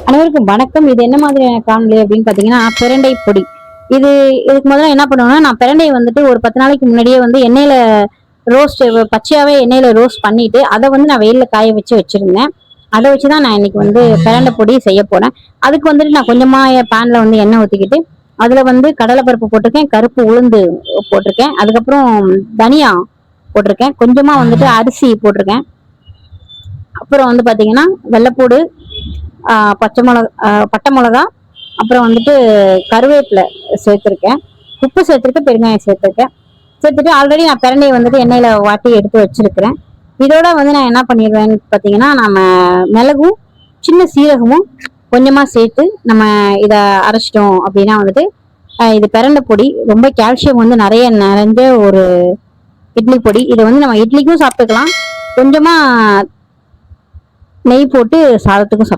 அனைவருக்கும் வணக்கம். இது என்ன மாதிரியான காணொலி அப்படின்னு பாத்தீங்கன்னா, பிரண்டை பொடி. இதுக்கு முதல்ல என்ன பண்ணுவேன்னா, நான் பிரண்டையை வந்துட்டு ஒரு 10 நாளைக்கு முன்னாடியே வந்து எண்ணெயில ரோஸ்ட், பச்சையாவே எண்ணெயில ரோஸ்ட் பண்ணிட்டு அதை வந்து நான் வெயில்ல காய வச்சு வச்சிருந்தேன். அதை வச்சுதான் நான் இன்னைக்கு வந்து பிரண்டை பொடி செய்ய போறேன். அதுக்கு வந்துட்டு நான் கொஞ்சமா பேன்ல வந்து எண்ணெய் ஊத்திக்கிட்டு அதுல வந்து கடலைப்பருப்பு போட்டிருக்கேன், கருப்பு உளுந்து போட்டிருக்கேன், அதுக்கப்புறம் தனியா போட்டிருக்கேன், கொஞ்சமா வந்துட்டு அரிசி போட்டிருக்கேன், அப்புறம் வந்து பாத்தீங்கன்னா வெள்ளைப்பூடு, பச்சை மிளகா, பட்டை மிளகா, அப்புறம் வந்துட்டு கருவேப்பிலை சேர்த்துருக்கேன், உப்பு சேர்த்துருக்கேன், பெருங்காயம் சேர்த்துருக்கேன். சேர்த்துட்டு ஆல்ரெடி நான் பிரண்டையை வந்துட்டு எண்ணெயில வாட்டி எடுத்து வச்சிருக்கிறேன். இதோட வந்து நான் என்ன பண்ணிடுவேன்னு பார்த்தீங்கன்னா, நம்ம மிளகும் சின்ன சீரகமும் கொஞ்சமா சேர்த்து நம்ம இதை அரைச்சிட்டோம் அப்படின்னா வந்துட்டு இது பிரண்டை பொடி. ரொம்ப கால்சியம் வந்து நிறைஞ்ச ஒரு இட்லி பொடி. இதை வந்து நம்ம இட்லிக்கும் சாப்பிட்டுக்கலாம், கொஞ்சமா நெய் போட்டு சாதத்துக்கும் சாப்பிட்டு